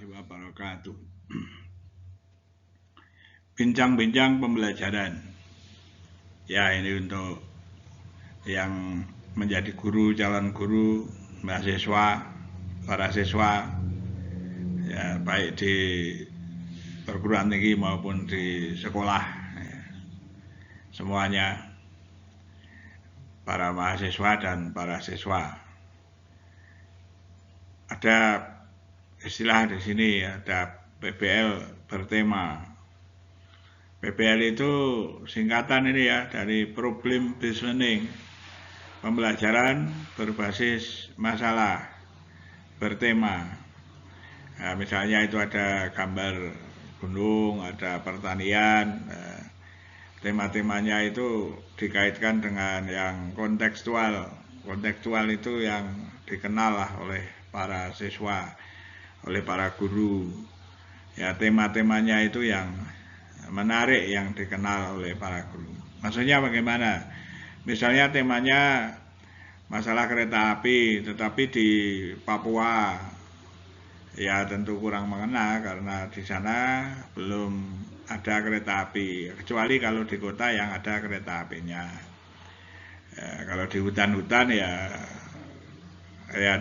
wabarakatuh. Bincang-bincang pembelajaran. Ya, ini untuk yang menjadi guru, calon guru, mahasiswa, para siswa, ya baik di perguruan tinggi maupun di sekolah, ya, semuanya, para mahasiswa dan para siswa. Ada istilah di sini, ada PBL bertema. PBL itu singkatan ini ya, dari Problem Based Learning, pembelajaran berbasis masalah bertema. Nah, misalnya itu ada gambar gunung, ada pertanian, tema-temanya itu dikaitkan dengan yang kontekstual. Kontekstual itu yang dikenal lah oleh para siswa, oleh para guru. Ya, tema-temanya itu yang menarik, yang dikenal oleh para guru. Maksudnya bagaimana? Misalnya temanya masalah kereta api, tetapi di Papua ya tentu kurang mengena karena di sana belum ada kereta api, kecuali kalau di kota yang ada kereta apinya. Ya, kalau di hutan-hutan ya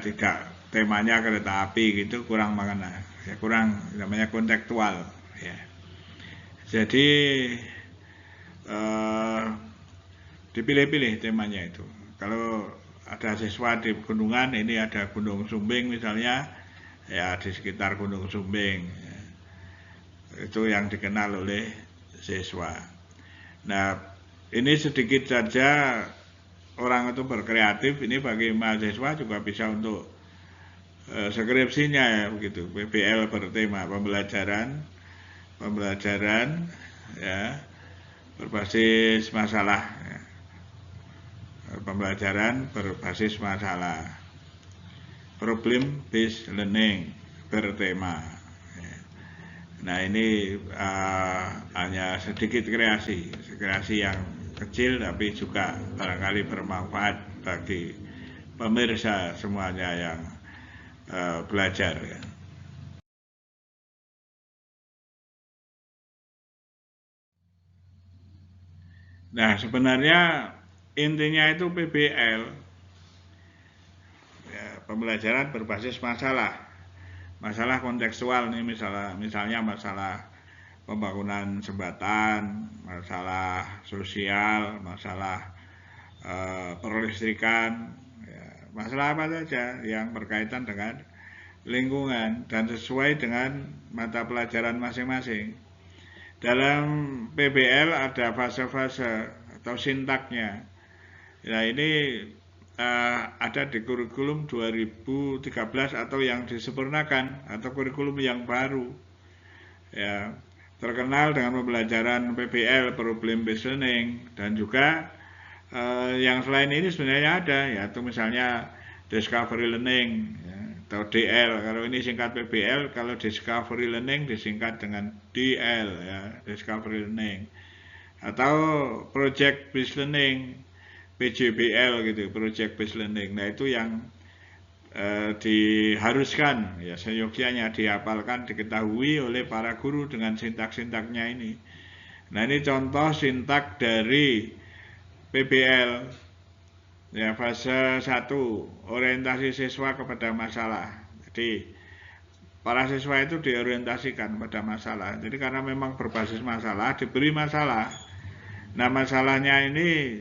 tidak, temanya kereta api gitu kurang mengena, ya kurang, namanya kontekstual ya. Jadi dipilih-pilih temanya itu. Kalau ada siswa di gunungan, ini ada Gunung Sumbing misalnya, ya di sekitar Gunung Sumbing, ya, itu yang dikenal oleh siswa. Nah, ini sedikit saja orang itu berkreatif. Ini bagi mahasiswa juga bisa untuk skripsinya ya begitu. PBL bertema pembelajaran ya berbasis masalah, ya. Pembelajaran berbasis masalah, Problem Based Learning bertema. Nah, ini hanya sedikit kreasi yang kecil tapi juga barangkali bermanfaat bagi pemirsa semuanya yang belajar. Nah, sebenarnya intinya itu PBL, ya, pembelajaran berbasis masalah kontekstual nih, misalnya masalah pembangunan jembatan, masalah sosial, masalah perlistrikan, ya, masalah apa saja yang berkaitan dengan lingkungan dan sesuai dengan mata pelajaran masing-masing. Dalam PBL ada fase-fase atau sintaknya. Nah, ini ada di kurikulum 2013 atau yang disempurnakan atau kurikulum yang baru. Ya, terkenal dengan pembelajaran PBL, Problem Based Learning, dan juga yang selain ini sebenarnya ada, yaitu misalnya Discovery Learning, ya, atau DL. Kalau ini singkat PBL, kalau Discovery Learning disingkat dengan DL, ya, Discovery Learning. Atau Project Based Learning, PJBL gitu, Project Based Learning. Nah, itu yang diharuskan, ya seyogyanya dihafalkan, diketahui oleh para guru dengan sintak-sintaknya ini. Nah, ini contoh sintak dari PBL, ya, fase 1, orientasi siswa kepada masalah. Jadi para siswa itu diorientasikan pada masalah. Jadi karena memang berbasis masalah, diberi masalah. Nah, masalahnya ini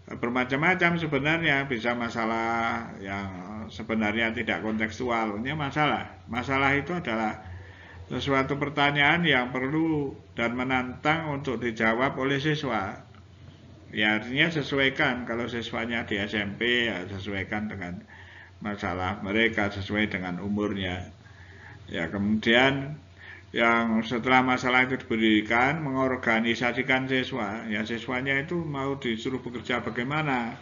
bermacam-macam sebenarnya, bisa masalah yang sebenarnya tidak kontekstual. Ini masalah itu adalah sesuatu pertanyaan yang perlu dan menantang untuk dijawab oleh siswa. Ya, artinya sesuaikan, kalau siswanya di SMP ya sesuaikan dengan masalah mereka, sesuai dengan umurnya. Ya, kemudian yang setelah masalah itu diberikan, mengorganisasikan siswa, ya siswanya itu mau disuruh bekerja bagaimana,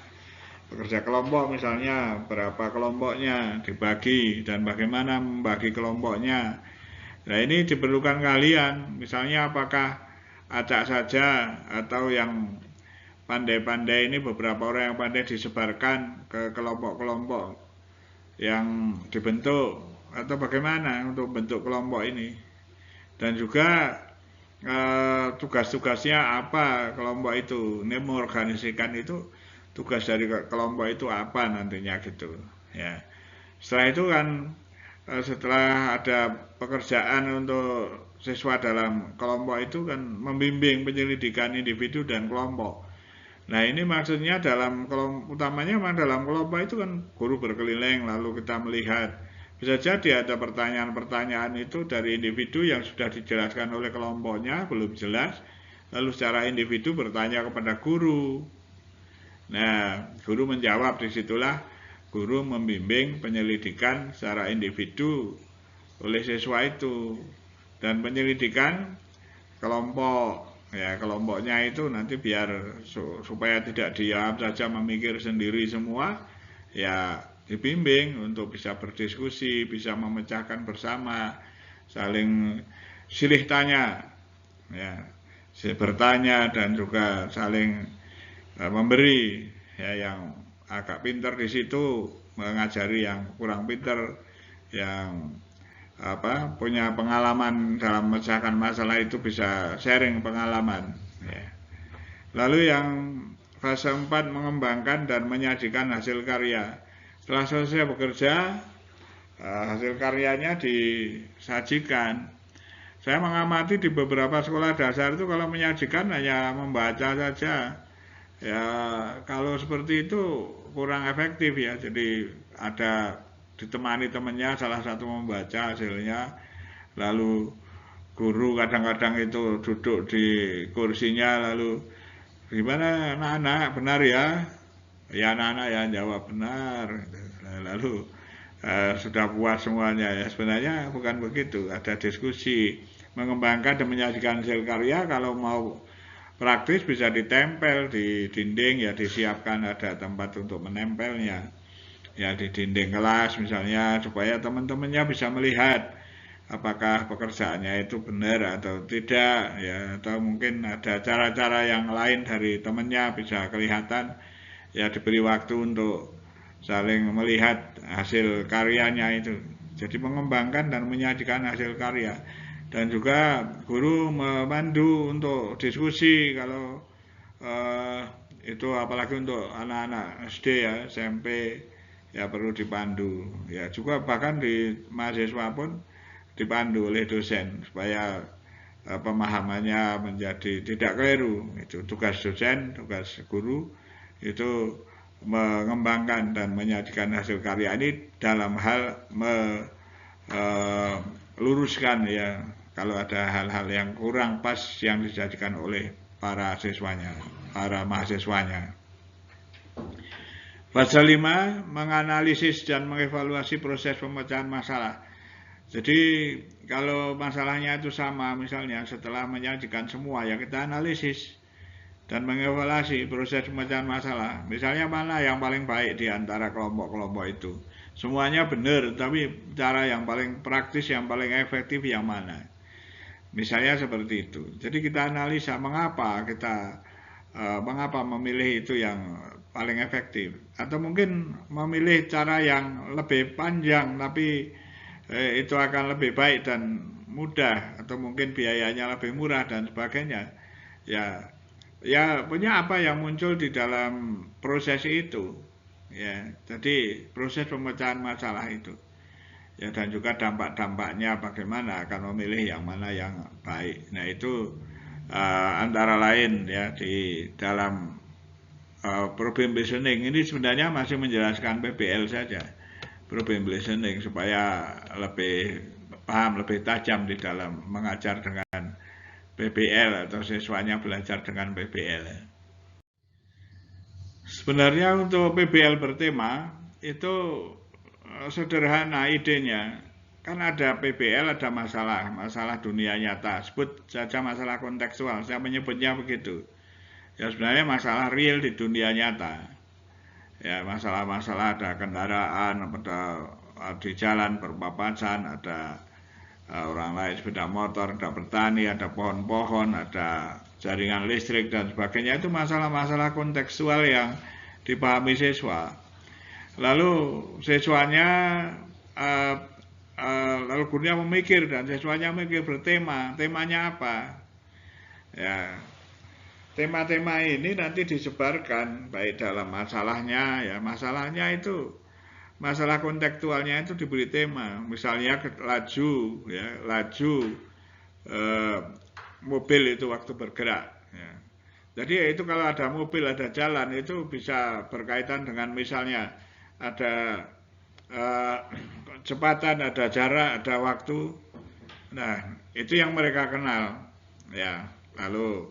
bekerja kelompok misalnya, berapa kelompoknya dibagi dan bagaimana membagi kelompoknya. Nah, ini diperlukan kalian, misalnya apakah acak saja atau yang pandai-pandai ini, beberapa orang yang pandai disebarkan ke kelompok-kelompok yang dibentuk. atau bagaimana untuk bentuk kelompok ini, dan juga tugas-tugasnya apa kelompok itu, ini mengorganisasikan itu, tugas dari kelompok itu apa nantinya gitu ya. Setelah itu kan setelah ada pekerjaan untuk siswa dalam kelompok itu kan membimbing penyelidikan individu dan kelompok. Nah ini maksudnya dalam utamanya memang dalam kelompok itu kan guru berkeliling lalu kita melihat, bisa jadi ada pertanyaan-pertanyaan itu dari individu yang sudah dijelaskan oleh kelompoknya belum jelas, lalu secara individu bertanya kepada guru. Nah guru menjawab, disitulah guru membimbing penyelidikan secara individu oleh siswa itu, dan penyelidikan kelompok. Ya kelompoknya itu nanti biar supaya tidak diam saja memikir sendiri semua, ya dibimbing untuk bisa berdiskusi, bisa memecahkan bersama, saling silih tanya, ya bertanya dan juga saling memberi, ya yang agak pintar di situ mengajari yang kurang pintar, yang punya pengalaman dalam memecahkan masalah itu bisa sharing pengalaman. Ya. Lalu yang fase 4 mengembangkan dan menyajikan hasil karya. Setelah selesai bekerja, hasil karyanya disajikan. Saya mengamati di beberapa sekolah dasar itu kalau menyajikan hanya membaca saja. Ya kalau seperti itu kurang efektif ya. Jadi ada ditemani temannya, salah satu membaca hasilnya, lalu guru kadang-kadang itu duduk di kursinya, lalu gimana anak-anak, benar ya? Ya anak-anak ya jawab benar, lalu sudah puas semuanya. Ya sebenarnya bukan begitu, ada diskusi, mengembangkan dan menyajikan hasil karya. Kalau mau praktis bisa ditempel di dinding, ya disiapkan ada tempat untuk menempelnya, ya di dinding kelas misalnya, supaya teman-temannya bisa melihat apakah pekerjaannya itu benar atau tidak, ya atau mungkin ada cara-cara yang lain dari temannya bisa kelihatan, ya diberi waktu untuk saling melihat hasil karyanya itu. Jadi mengembangkan dan menyajikan hasil karya, dan juga guru memandu untuk diskusi kalau itu apalagi untuk anak-anak SD ya, SMP ya perlu dipandu, ya juga bahkan di mahasiswa pun dipandu oleh dosen supaya pemahamannya menjadi tidak keliru. Itu tugas dosen, tugas guru itu mengembangkan dan menyajikan hasil karya ini dalam hal meluruskan ya kalau ada hal-hal yang kurang pas yang disajikan oleh para siswanya, para mahasiswanya. Fase 5, menganalisis dan mengevaluasi proses pemecahan masalah. Jadi kalau masalahnya itu sama, misalnya setelah menyajikan semua, ya kita analisis dan mengevaluasi proses pemecahan masalah. Misalnya mana yang paling baik di antara kelompok-kelompok itu. Semuanya benar, tapi cara yang paling praktis, yang paling efektif yang mana. Misalnya seperti itu. Jadi kita analisa mengapa memilih itu yang paling efektif, atau mungkin memilih cara yang lebih panjang tapi itu akan lebih baik dan mudah, atau mungkin biayanya lebih murah dan sebagainya. Ya punya apa yang muncul di dalam proses itu. Ya, jadi proses pemecahan masalah itu. Ya, dan juga dampak-dampaknya bagaimana akan memilih yang mana yang baik. Nah itu antara lain ya di dalam problem listening ini sebenarnya masih menjelaskan PBL saja, problem listening, supaya lebih paham, lebih tajam di dalam mengajar dengan PBL atau siswanya belajar dengan PBL. Sebenarnya untuk PBL bertema itu sederhana idenya, kan ada PBL, ada masalah dunia nyata, sebut saja masalah kontekstual, saya menyebutnya begitu. Ya sebenarnya masalah real di dunia nyata. Ya masalah-masalah ada kendaraan, ada di jalan berpapasan, ada orang lain sepeda motor, ada petani, ada pohon-pohon, ada jaringan listrik dan sebagainya. Itu masalah-masalah kontekstual yang dipahami siswa. Lalu siswanya lalu gurunya memikir dan siswanya memikir bertema, temanya apa? Ya, tema-tema ini nanti disebarkan baik dalam masalahnya, ya masalahnya itu masalah kontekstualnya itu diberi tema, misalnya laju, ya laju mobil itu waktu bergerak. Ya. Jadi itu kalau ada mobil, ada jalan itu bisa berkaitan dengan misalnya ada kecepatan, ada jarak, ada waktu. Nah itu yang mereka kenal, ya. Lalu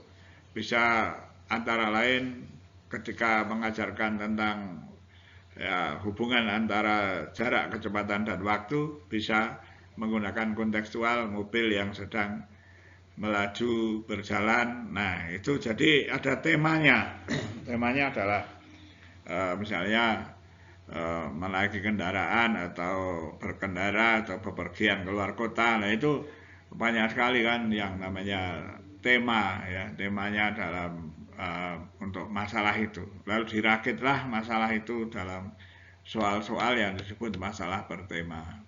bisa antara lain ketika mengajarkan tentang ya, hubungan antara jarak, kecepatan, dan waktu bisa menggunakan kontekstual mobil yang sedang melaju, berjalan. Nah itu jadi ada temanya. Temanya adalah misalnya menaiki kendaraan atau berkendara atau bepergian keluar kota. Nah itu banyak sekali kan yang namanya tema, ya temanya dalam untuk masalah itu. Lalu dirakitlah masalah itu dalam soal-soal yang disebut masalah bertema.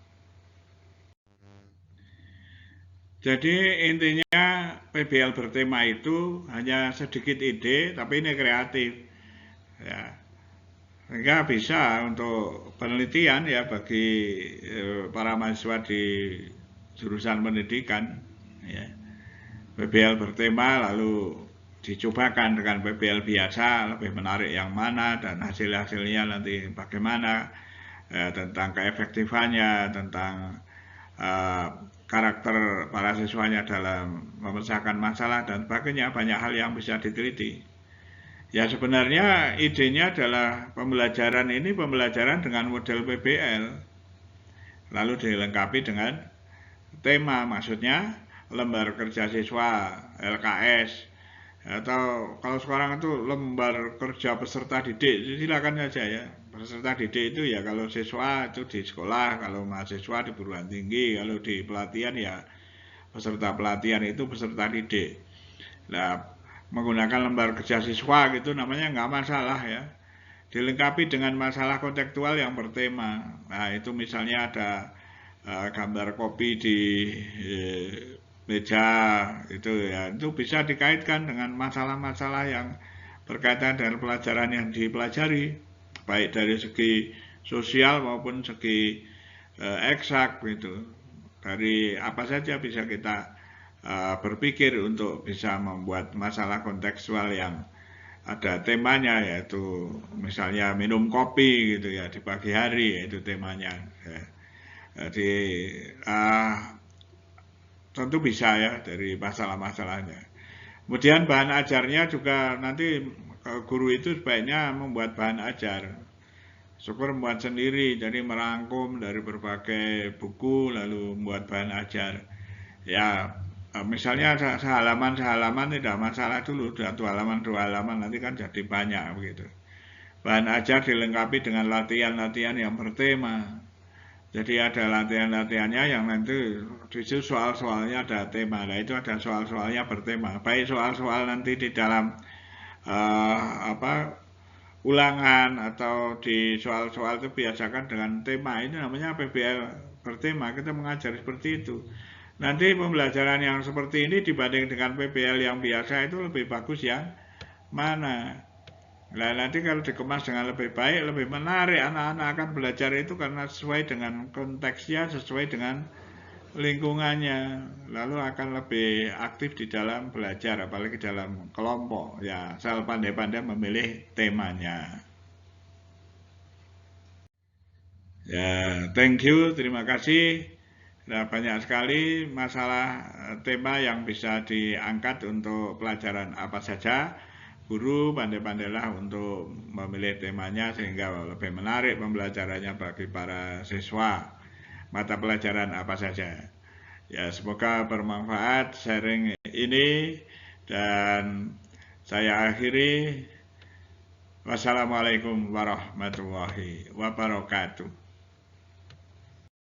Jadi intinya PBL bertema itu hanya sedikit ide, tapi ini kreatif, ya. Sehingga bisa untuk penelitian ya bagi para mahasiswa di jurusan pendidikan, ya. PBL bertema lalu dicobakan dengan PBL biasa, lebih menarik yang mana dan hasil-hasilnya nanti bagaimana, tentang keefektifannya, tentang karakter para siswanya dalam memecahkan masalah dan sebagainya, banyak hal yang bisa diteliti. Ya sebenarnya idenya adalah pembelajaran ini pembelajaran dengan model PBL, lalu dilengkapi dengan tema, maksudnya lembar kerja siswa, LKS, atau kalau sekarang itu lembar kerja peserta didik, silakan saja ya. Peserta didik itu ya kalau siswa itu di sekolah, kalau mahasiswa di perguruan tinggi, kalau di pelatihan ya peserta pelatihan itu peserta didik. Nah, menggunakan lembar kerja siswa gitu namanya nggak masalah ya. Dilengkapi dengan masalah kontekstual yang bertema. Nah itu misalnya ada gambar kopi di meja itu ya, itu bisa dikaitkan dengan masalah-masalah yang berkaitan dengan pelajaran yang dipelajari, baik dari segi sosial maupun segi eksak gitu. Dari apa saja bisa kita berpikir untuk bisa membuat masalah kontekstual yang ada temanya, yaitu misalnya minum kopi gitu ya di pagi hari, yaitu temanya. Ya. Jadi tentu bisa ya dari masalah-masalahnya. Kemudian bahan ajarnya juga nanti guru itu sebaiknya membuat bahan ajar. Syukur membuat sendiri, jadi merangkum dari berbagai buku lalu membuat bahan ajar. Ya misalnya sehalaman tidak masalah dulu, 1 halaman 2 halaman nanti kan jadi banyak begitu. Bahan ajar dilengkapi dengan latihan-latihan yang bertema. Jadi ada latihan-latihannya yang nanti justru soal-soalnya ada tema. Nah itu ada soal-soalnya bertema. Baik soal-soal nanti di dalam ulangan atau di soal-soal itu biasakan dengan tema. Ini namanya PBL bertema. Kita mengajar seperti itu. Nanti pembelajaran yang seperti ini dibanding dengan PBL yang biasa itu lebih bagus yang mana? Nah nanti kalau dikemas dengan lebih baik, lebih menarik, anak-anak akan belajar itu karena sesuai dengan konteksnya, sesuai dengan lingkungannya, lalu akan lebih aktif di dalam belajar, apalagi dalam kelompok. Ya, asal pandai-pandai memilih temanya. Ya, thank you, terima kasih. Nah, banyak sekali masalah tema yang bisa diangkat untuk pelajaran apa saja. Guru pandai-pandailah untuk memilih temanya sehingga lebih menarik pembelajarannya bagi para siswa. Mata pelajaran apa saja. Ya, semoga bermanfaat sharing ini dan saya akhiri. Wassalamualaikum warahmatullahi wabarakatuh.